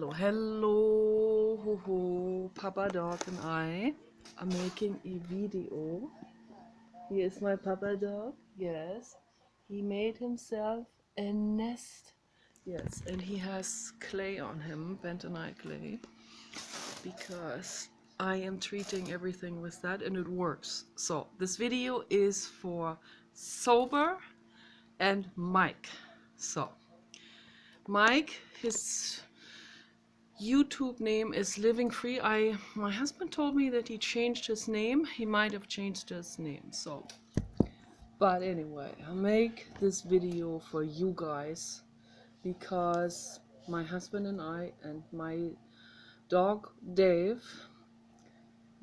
Hello, ho, ho. Papa Dog and I are making a video. Here is my Papa Dog. Yes, he made himself a nest. Yes, and he has clay on him, bentonite clay, because I am treating everything with that and it works. So this video is for Sober and Mike. So Mike, his YouTube name is Living Free. My husband told me that he changed his name. He might have changed his name. So, but anyway, I make this video for you guys because my husband and I and my dog Dave,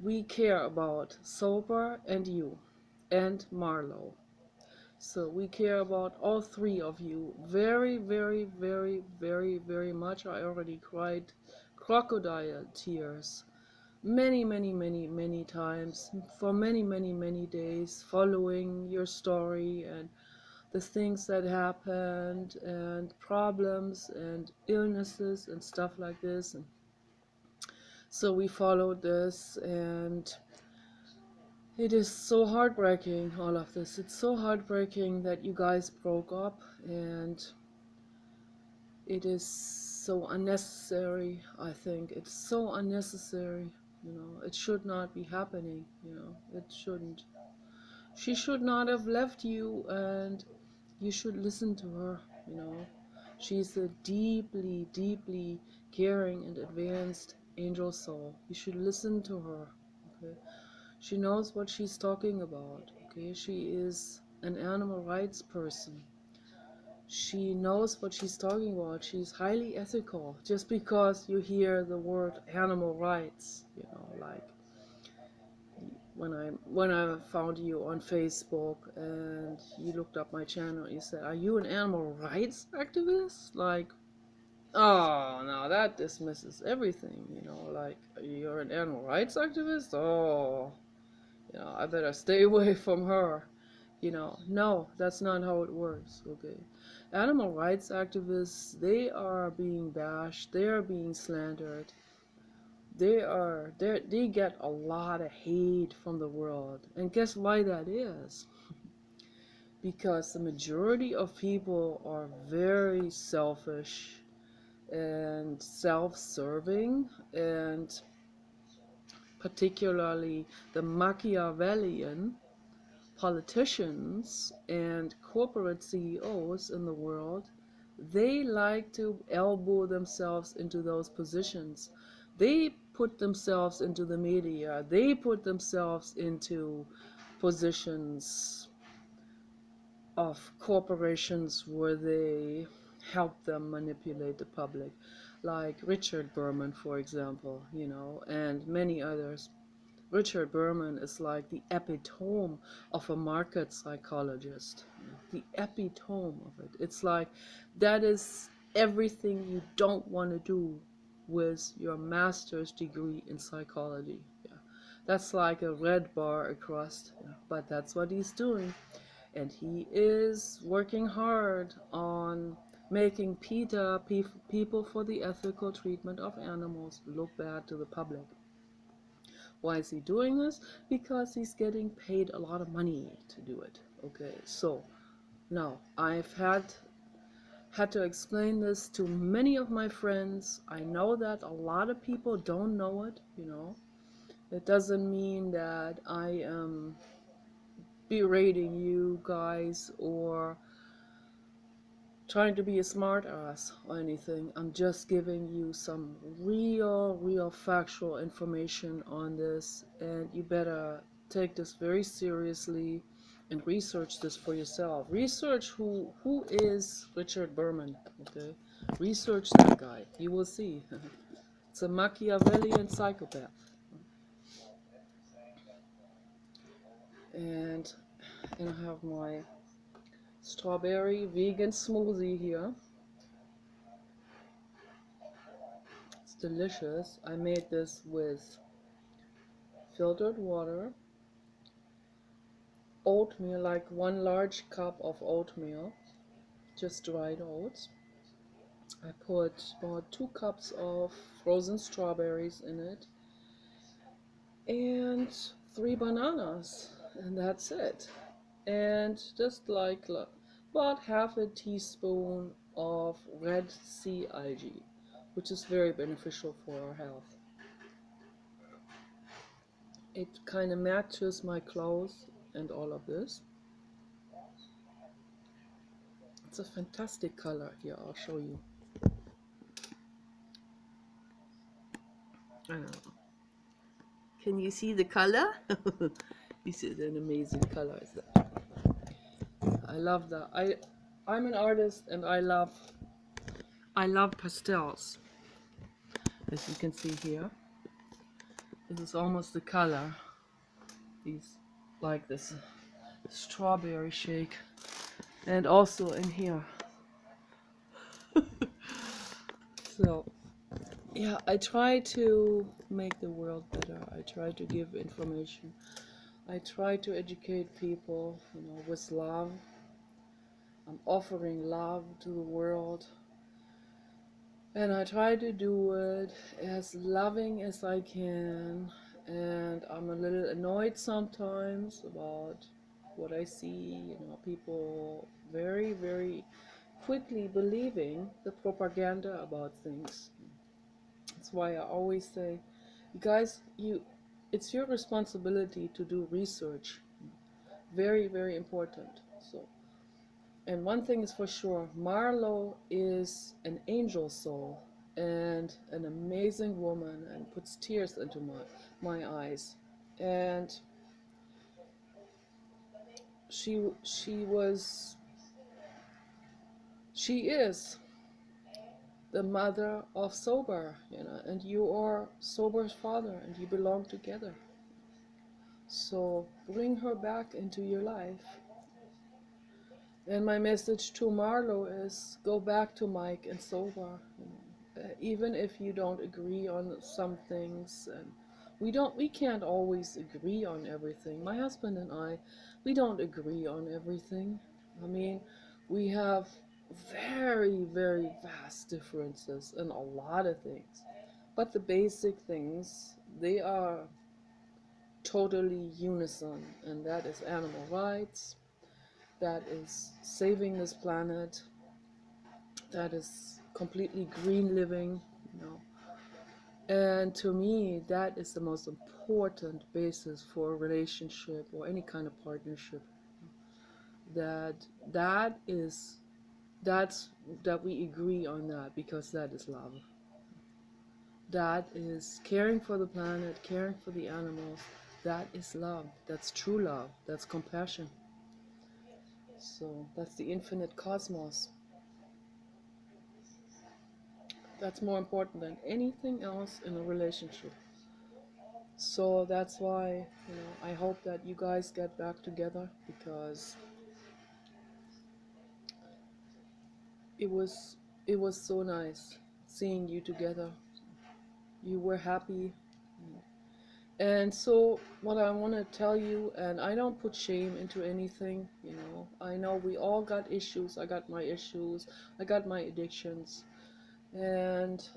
we care about Sober and you and Marlo. So we care about all three of you very, very, very, very, very much. I already cried crocodile tears many, many, many, many times for many, many, many days following your story and the things that happened and problems and illnesses and stuff like this. And so we followed this, and it is so heartbreaking, all of this. It's so heartbreaking that you guys broke up, and it is so unnecessary. I think it's so unnecessary. It should not be happening. It shouldn't. She should not have left you, and you should listen to her. She's a deeply, deeply caring and advanced angel soul. You should listen to her. Okay? She knows what she's talking about. Okay, she is an animal rights person. She knows what she's talking about. She's highly ethical. Just because you hear the word animal rights, like when I found you on Facebook and you looked up my channel, you said, "Are you an animal rights activist?" Like, oh no, that dismisses everything. Like, you're an animal rights activist? Oh. I better stay away from her. No, that's not how it works, okay? Animal rights activists, they are being bashed, they are being slandered, they get a lot of hate from the world. And guess why that is? Because the majority of people are very selfish and self-serving, and particularly the Machiavellian politicians and corporate CEOs in the world, they like to elbow themselves into those positions. They put themselves into the media. They put themselves into positions of corporations where they help them manipulate the public, like Richard Berman, for example, and many others. Richard Berman is like the epitome of a market psychologist. The epitome of it. It's like that is everything you don't want to do with your master's degree in psychology. Yeah. That's like a red bar across, but that's what he's doing. And he is working hard on making PETA, People for the Ethical Treatment of Animals, look bad to the public. Why is he doing this? Because he's getting paid a lot of money to do it. Okay, so now I've had to explain this to many of my friends. I know that a lot of people don't know it. It doesn't mean that I am berating you guys or trying to be a smart ass or anything. I'm just giving you some real factual information on this, and you better take this very seriously and research this for yourself. Research who is Richard Berman, okay? Research that guy. You will see. It's a Machiavellian psychopath. And I have my strawberry vegan smoothie here. It's delicious. I made this with filtered water, oatmeal, like 1 large cup of oatmeal, just dried oats, I put about 2 cups of frozen strawberries in it and 3 bananas, and that's it. And just like about half a teaspoon of red sea algae, which is very beneficial for our health. It kind of matches my clothes and all of this. It's a fantastic color. Here, I'll show you. I don't know. Can you see the color? This is an amazing color. I love that. I'm an artist and I love pastels. As you can see here, this is almost the color. These like this strawberry shake, and also in here. So yeah, I try to make the world better. I try to give information. I try to educate people, with love. I'm offering love to the world. And I try to do it as loving as I can. And I'm a little annoyed sometimes about what I see, people very, very quickly believing the propaganda about things. That's why I always say, you guys, it's your responsibility to do research. Very, very important. So, and one thing is for sure, Marlo is an angel soul and an amazing woman, and puts tears into my eyes. And she is the mother of Sober, and you are Sober's father, and you belong together. So bring her back into your life. And my message to Marlo is, go back to Mike and Sober. Even if you don't agree on some things, and we can't always agree on everything. My husband and I, we don't agree on everything. I mean, we have very, very vast differences in a lot of things. But the basic things, they are totally unison, and that is animal rights, that is saving this planet, that is completely green living, And to me, that is the most important basis for a relationship or any kind of partnership. That we agree on that, because that is love. That is caring for the planet, caring for the animals. That is love. That's true love. That's compassion. So that's the infinite cosmos. That's more important than anything else in a relationship. So that's why, I hope that you guys get back together, because it was so nice seeing you together. You were happy. And so what I want to tell you, and I don't put shame into anything, I know we all got issues. I got my issues. I got my addictions. And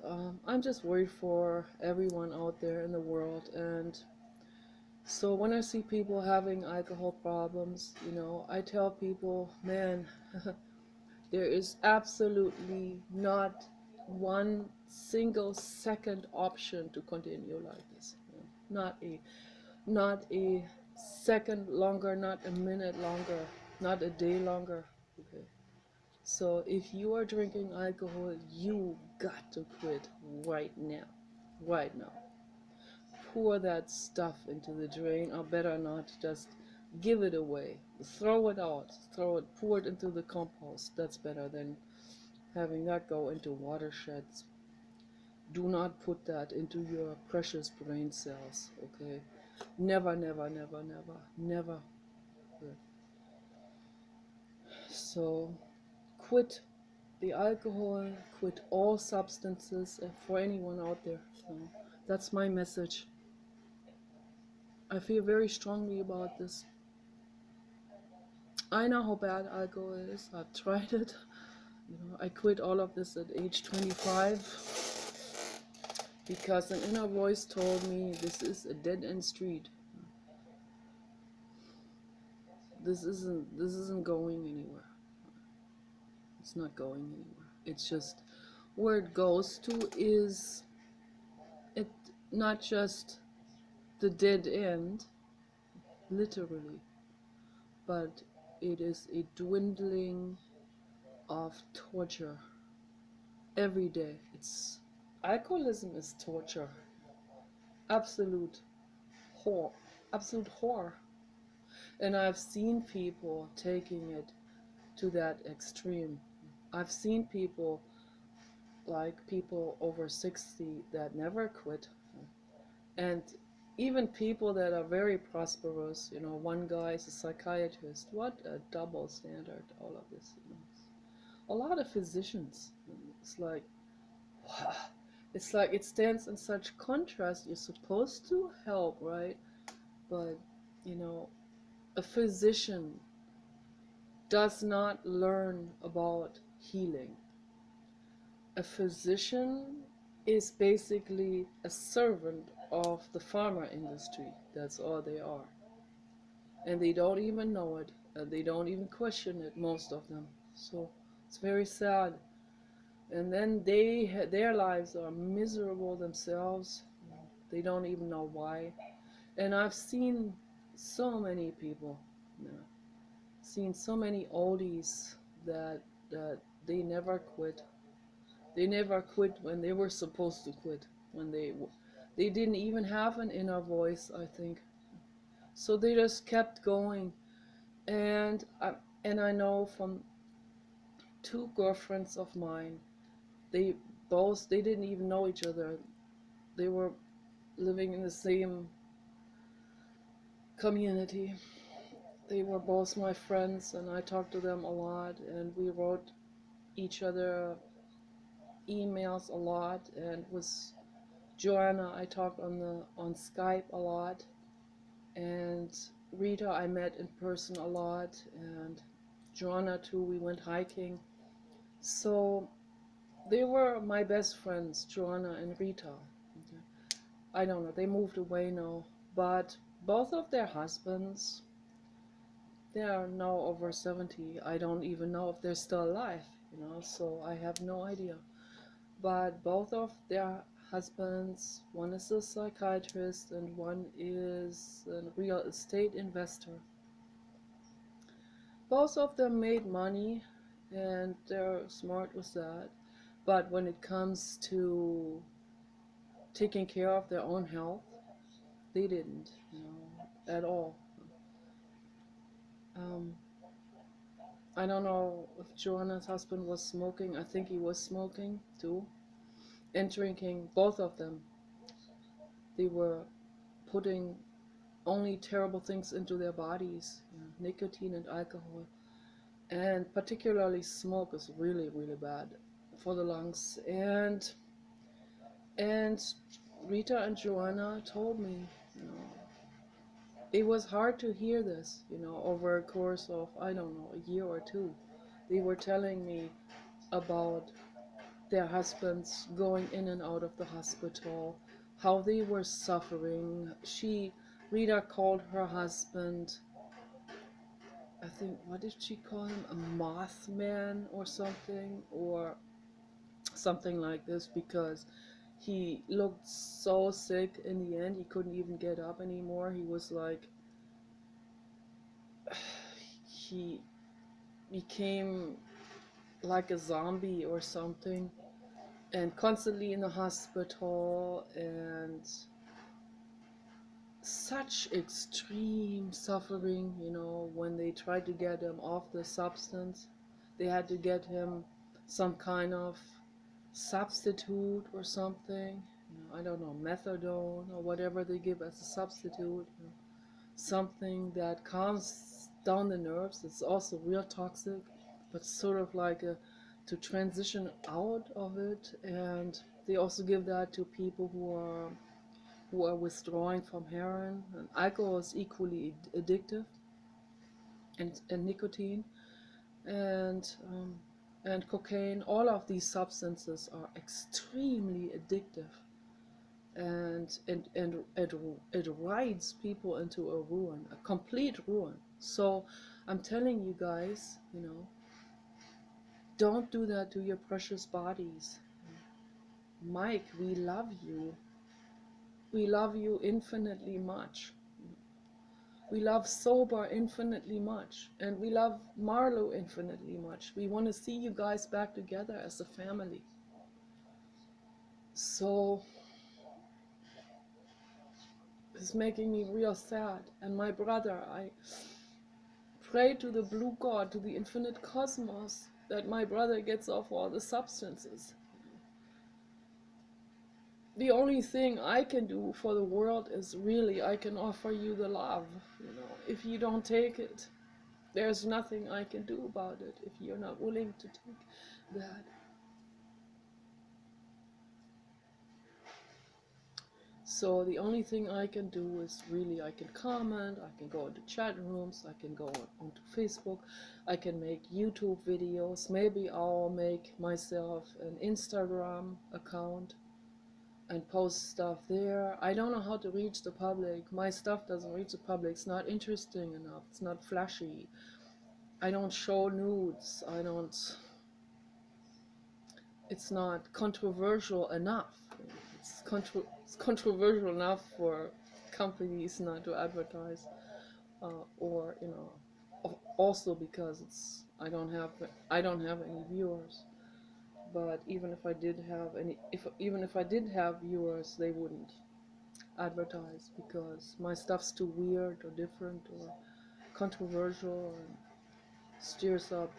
I'm just worried for everyone out there in the world. And so when I see people having alcohol problems, I tell people, man, there is absolutely not one single second option to continue like this. Not a second longer, not a minute longer, not a day longer. Okay. So if you are drinking alcohol, you got to quit right now. Right now. Pour that stuff into the drain, or better not, just give it away. Throw it out. Pour it into the compost. That's better than having that go into watersheds. Do not put that into your precious brain cells, okay? Never, never, never, never, never. So quit the alcohol, quit all substances, for anyone out there. So that's my message. I feel very strongly about this. I know how bad alcohol is. I've tried it. You know, I quit all of this at age 25 because an inner voice told me this is a dead-end street. This isn't going anywhere. It's not going anywhere. It's just where it goes to is it not just the dead end, literally, but it is a dwindling of torture every day. It's alcoholism is torture, absolute horror, absolute horror. And I've seen people taking it to that extreme. I've seen people like people over 60 that never quit, and even people that are very prosperous. You know, one guy is a psychiatrist. What a double standard, all of this. You know. A lot of physicians, it's like, wow. It's like it stands in such contrast. You're supposed to help, right? But, you know, a physician does not learn about healing. A physician is basically a servant of the pharma industry. That's all they are. And they don't even know it. They don't even question it, most of them. So it's very sad. And then their lives are miserable themselves. They don't even know why. And I've seen so many people, you know, seen so many oldies that they never quit. They never quit when they were supposed to quit. When they didn't even have an inner voice, I think. So they just kept going. And I know from two girlfriends of mine, they didn't even know each other. They were living in the same community. They were both my friends, and I talked to them a lot, and we wrote each other emails a lot. And with Joanna, I talked on Skype a lot, and Rita I met in person a lot, and Joanna too. We went hiking. So they were my best friends, Joanna and Rita. I don't know, they moved away now, but both of their husbands, they are now over 70. I don't even know if they're still alive, you know, so I have no idea. But both of their husbands, one is a psychiatrist and one is a real estate investor. Both of them made money and they're smart with that. But when it comes to taking care of their own health, they didn't, you know, at all. Um, I don't know if Joanna's husband was smoking. I think he was smoking too. And drinking, both of them. They were putting only terrible things into their bodies, you know, nicotine and alcohol. And particularly smoke is really, really bad for the lungs. And Rita and Joanna told me, you know, it was hard to hear this, you know, over a course of, I don't know, a year or two. They were telling me about their husbands going in and out of the hospital, how they were suffering. Rita called her husband, I think, what did she call him? A mothman or something like this, because he looked so sick in the end. He couldn't even get up anymore. He was like, he became like a zombie or something, and constantly in the hospital, and such extreme suffering, you know, when they tried to get him off the substance. They had to get him some kind of substitute or something, you know, I don't know, methadone or whatever they give as a substitute, you know, something that calms down the nerves. It's also real toxic, but sort of like to transition out of it. And they also give that to people who are withdrawing from heroin. And alcohol is equally addictive, and nicotine. And and cocaine. All of these substances are extremely addictive, and it rides people into a ruin, a complete ruin. So I'm telling you guys, you know, don't do that to your precious bodies. Mike, we love you. We love you infinitely much. We love Sober infinitely much, and we love Marlo infinitely much. We want to see you guys back together as a family. So it's making me real sad. And my brother, I pray to the blue God, to the infinite cosmos, that my brother gets off all the substances. The only thing I can do for the world is really I can offer you the love. You know, if you don't take it, there's nothing I can do about it if you're not willing to take that. So the only thing I can do is really I can comment, I can go into chat rooms, I can go onto Facebook, I can make YouTube videos. Maybe I'll make myself an Instagram account and post stuff there. I don't know how to reach the public. My stuff doesn't reach the public. It's not interesting enough. It's not flashy. I don't show nudes. It's not controversial enough. It's controversial enough for companies not to advertise, or you know, also because I don't have any viewers. But even if I did have viewers, they wouldn't advertise because my stuff's too weird or different or controversial and stirs up,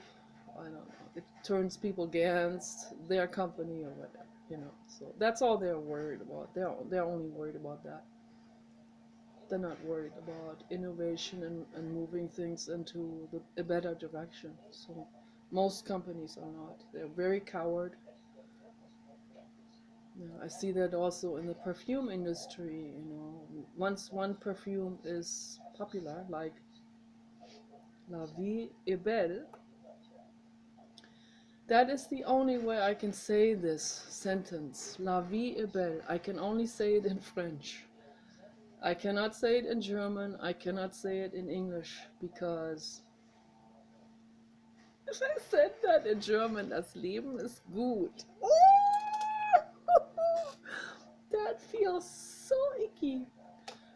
I don't know, it turns people against their company or whatever, you know. So that's all they're worried about. They're only worried about that. They're not worried about innovation and moving things into a better direction. So most companies are not. They're very coward. Yeah, I see that also in the perfume industry, you know. Once one perfume is popular, like La Vie Est Belle, that is the only way I can say this sentence. La vie est belle. I can only say it in French. I cannot say it in German. I cannot say it in English because if I said that in German, das Leben ist gut. That feels so icky.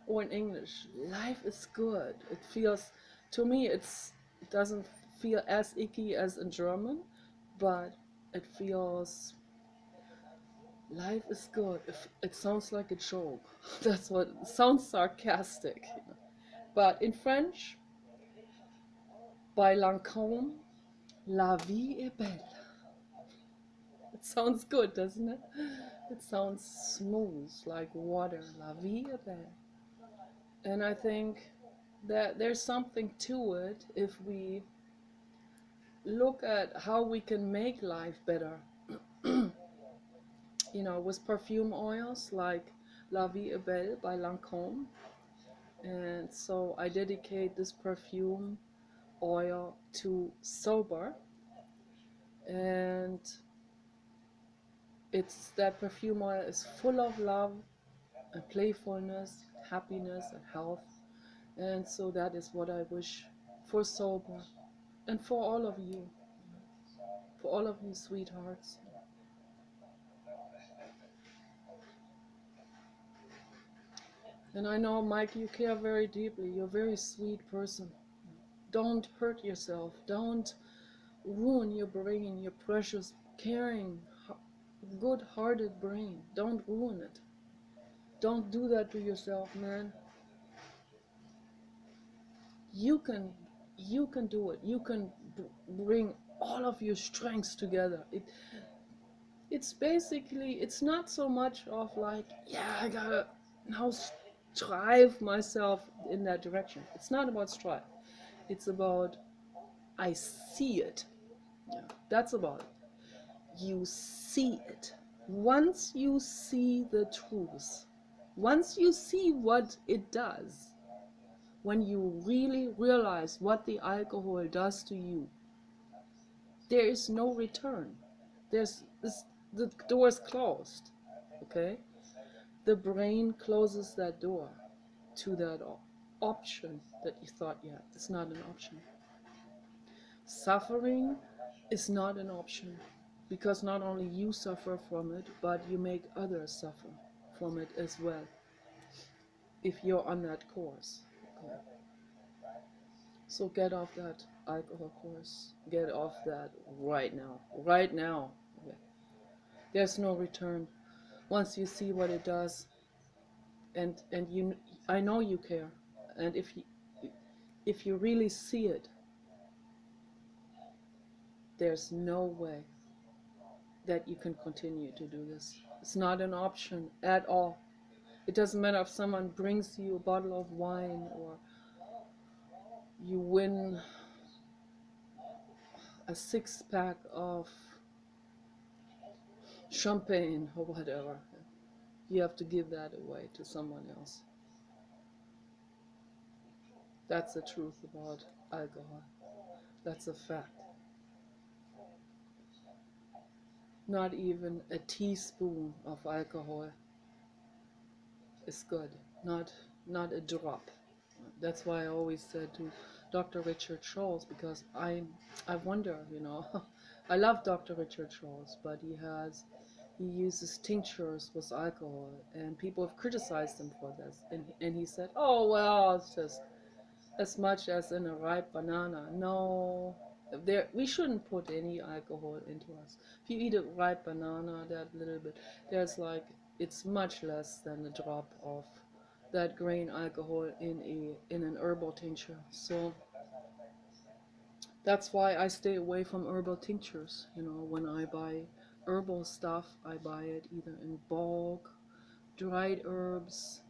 Or in English, life is good. It feels, to me, it doesn't feel as icky as in German, but it feels, life is good. It sounds like a joke. That's what it sounds, sarcastic. But in French, by Lancôme, La vie est belle. It sounds good, doesn't it? It sounds smooth, like water. La vie est belle. And I think that there's something to it if we look at how we can make life better. You know, with perfume oils like La Vie Est Belle by Lancôme. And so I dedicate this perfume oil to Sober. And that perfume oil is full of love and playfulness, happiness and health. And so that is what I wish for Sober and for all of you sweethearts. And I know, Mike, you care very deeply. You're a very sweet person. Don't hurt yourself. Don't ruin your brain, your precious, caring, good-hearted brain. Don't ruin it. Don't do that to yourself, man. You can do it. You can bring all of your strengths together. It's basically, it's not so much of like, yeah, I gotta now strive myself in that direction. It's not about strive. It's about, I see it. Yeah, that's about it. You see it. Once you see the truth, once you see what it does, when you really realize what the alcohol does to you, There is no return. The door is closed. Okay? The brain closes that door to that option that you thought you had. It's not an option. Suffering is not an option, because not only you suffer from it, but you make others suffer from it as well if you're on that course. Okay. So get off that alcohol course. Get off that right now. Right now. Okay. There's no return. Once you see what it does, and you, I know you care, and if you really see it, there's no way that you can continue to do this. It's not an option at all. It doesn't matter if someone brings you a bottle of wine, or you win a 6-pack of champagne or whatever. You have to give that away to someone else. That's the truth about alcohol. That's a fact. Not even a teaspoon of alcohol is good. Not a drop. That's why I always said to Dr. Richard Scholl's, because I wonder, I love Dr. Richard Scholl's, but he uses tinctures with alcohol, and people have criticized him for this. And he said, oh, well, it's just as much as in a ripe banana. No, we shouldn't put any alcohol into us. If you eat a ripe banana, that little bit, it's much less than a drop of that grain alcohol in an herbal tincture. So that's why I stay away from herbal tinctures. When I buy herbal stuff, I buy it either in bulk, dried herbs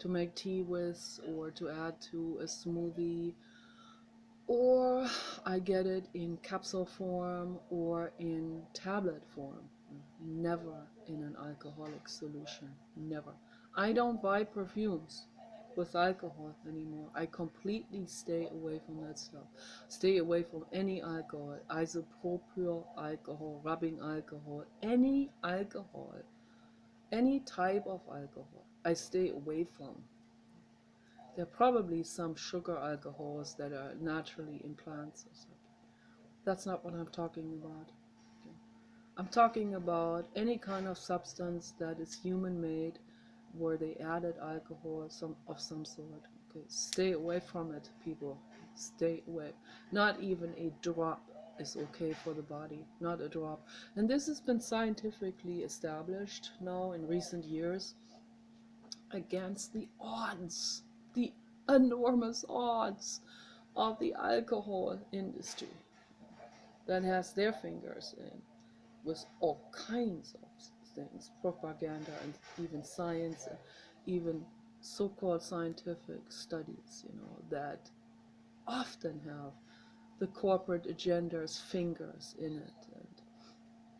to make tea with, or to add to a smoothie, or I get it in capsule form or in tablet form. Never in an alcoholic solution. Never. I don't buy perfumes with alcohol anymore. I completely stay away from that stuff. Stay away from any alcohol, isopropyl alcohol, rubbing alcohol, any type of alcohol, I stay away from. There are probably some sugar alcohols that are naturally in plants or something. That's not what I'm talking about. Okay. I'm talking about any kind of substance that is human-made, where they added alcohol of some sort. Okay. Stay away from it, people. Stay away. Not even a drop is okay for the body. Not a drop. And this has been scientifically established now in recent years, against the odds, the enormous odds of the alcohol industry that has their fingers in with all kinds of things, propaganda, and even science, and even so-called scientific studies, that often have the corporate agenda's fingers in it,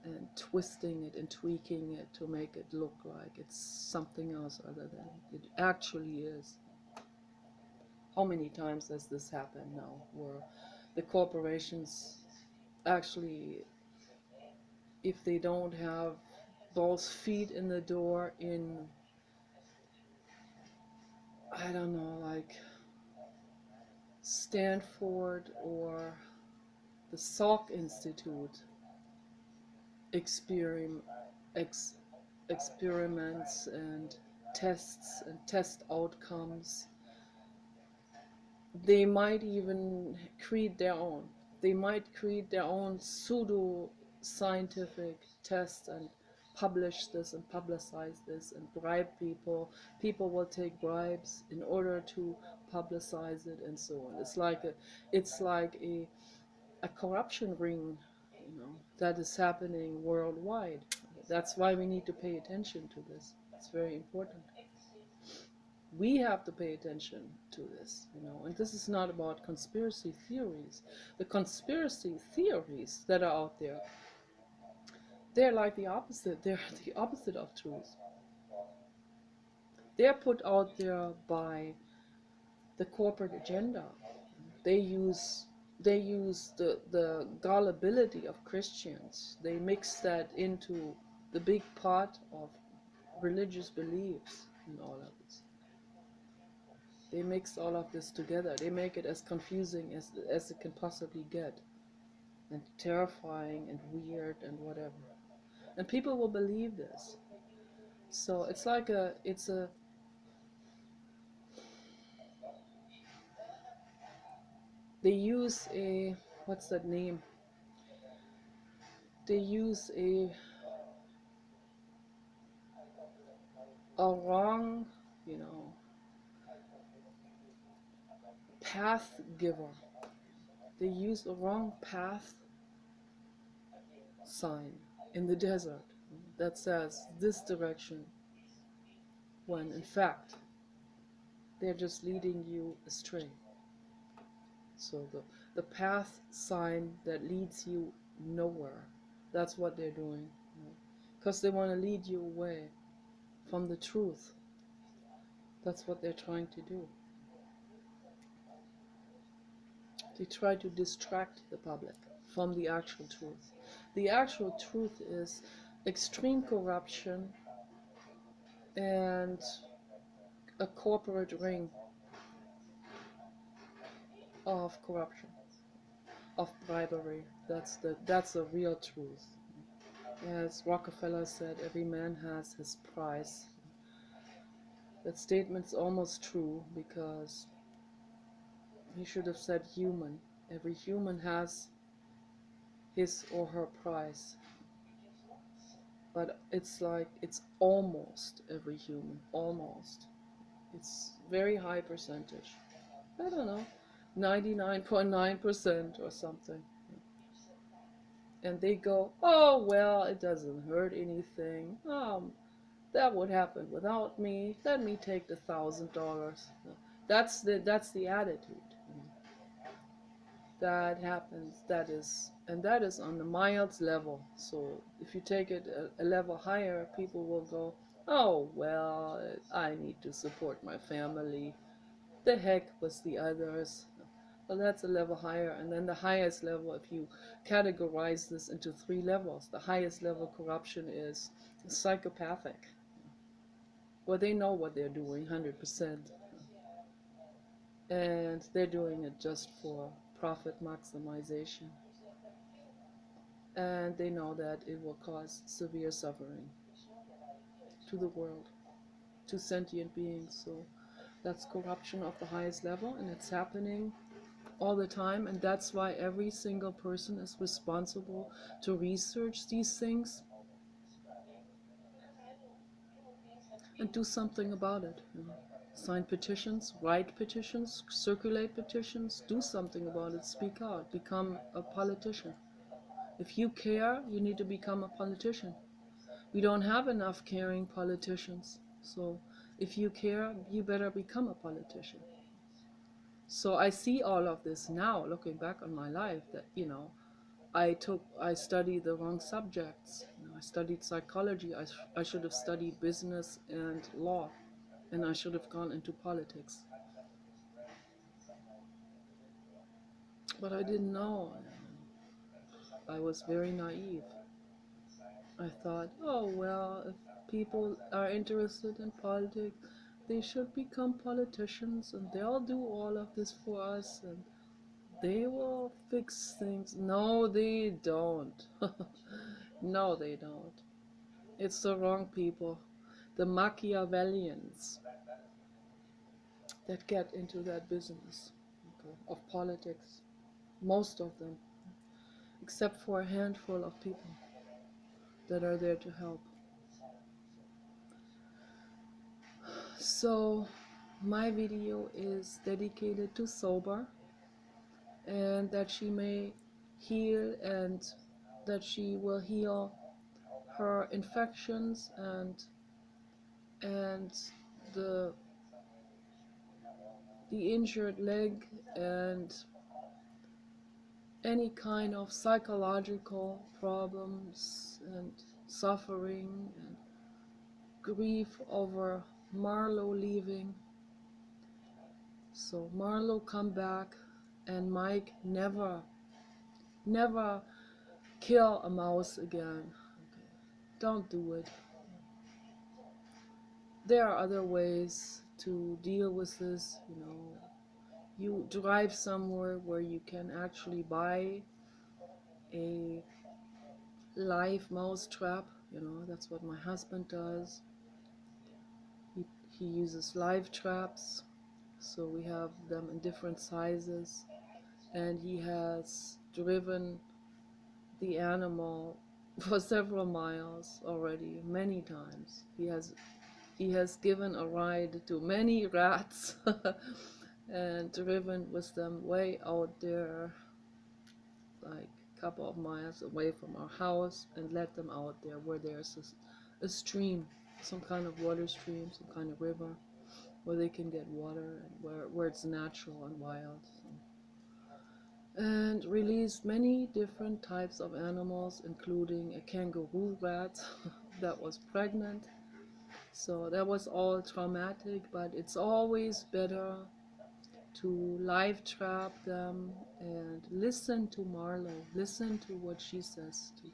and twisting it and tweaking it to make it look like it's something else other than it actually is. How many times has this happened now, where the corporations actually, if they don't have both feet in the door in, I don't know, like Stanford or the Salk Institute, experiments and tests and test outcomes, they might even create their own. They might create their own pseudo-scientific tests and publish this and publicize this and bribe people. People will take bribes in order to publicize it and so on. It's like a corruption ring, that is happening worldwide. That's why we need to pay attention to this. It's very important. We have to pay attention to this, and this is not about conspiracy theories. The conspiracy theories that are out there, they're like the opposite. They're the opposite of truth. They're put out there by the corporate agenda. They use they use the gullibility of Christians. They mix that into the big pot of religious beliefs and all of this. They mix all of this together. They make it as confusing as it can possibly get, and terrifying and weird and whatever. And people will believe this. So it's like they use a, what's that name? They use a wrong, you know, path giver. They use a wrong path sign in the desert that says this direction, when in fact they're just leading you astray. So the path sign that leads you nowhere, that's what they're doing. Because they want to lead you away from the truth. That's what they're trying to do. They try to distract the public from the actual truth. The actual truth is extreme corruption and a corporate ring of corruption, of bribery. That's the real truth. As Rockefeller said, every man has his price. That statement's almost true, because he should have said human. Every human has his or her price. But it's like, it's almost every human, almost. It's very high percentage. I don't know, 99.9% or something. And they go, oh, well, it doesn't hurt anything. That would happen without me. Let me take the $1,000. That's the attitude. That happens. That is on the mild level. So if you take it a level higher, people will go, oh, well, I need to support my family. The heck with the others. Well, that's a level higher. And then the highest level, if you categorize this into 3 levels, the highest level corruption is psychopathic, where they know what they're doing 100%, and they're doing it just for profit maximization, and they know that it will cause severe suffering to the world, to sentient beings. So that's corruption of the highest level, and it's happening all the time. And that's why every single person is responsible to research these things and do something about it. Sign petitions, write petitions, circulate petitions, do something about it, speak out, become a politician. If you care, you need to become a politician. We don't have enough caring politicians. So if you care, you better become a politician. So I see all of this now, looking back on my life, that, I studied the wrong subjects. I studied psychology. I should have studied business and law, and I should have gone into politics. But I didn't know. I was very naive. I thought, oh, well, if people are interested in politics, they should become politicians, and they'll do all of this for us, and they will fix things. No, they don't. No, they don't. It's the wrong people, the Machiavellians, that get into that business, of politics. Most of them, except for a handful of people that are there to help. So my video is dedicated to Sober, and that she may heal, and that she will heal her infections and the injured leg, and any kind of psychological problems and suffering and grief over Marlo leaving. So Marlo, come back. and Mike never kill a mouse again. Okay. Don't do it. There are other ways to deal with this, you know. You drive somewhere where you can actually buy a live mouse trap, you know, that's what my husband does. He uses live traps, so we have them in different sizes, and he has driven the animal for several miles already, many times. He has given a ride to many rats and driven with them way out there, like a couple of miles away from our house, and let them out there where there's a stream, some kind of water stream, some kind of river, where they can get water and where it's natural and wild. And released many different types of animals, including a kangaroo rat that was pregnant. So that was all traumatic, but it's always better to live trap them and listen to Marlo, listen to what she says, to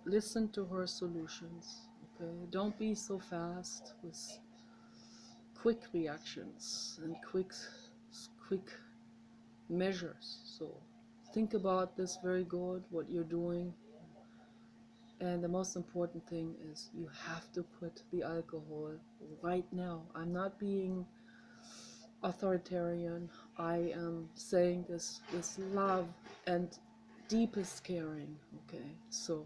listen to her solutions. Okay, don't be so fast with quick reactions and quick measures. So think about this very good, what you're doing. And the most important thing is you have to put the alcohol right now. I'm not being authoritarian. I am saying this with love and deepest caring. Okay, so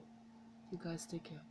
you guys take care.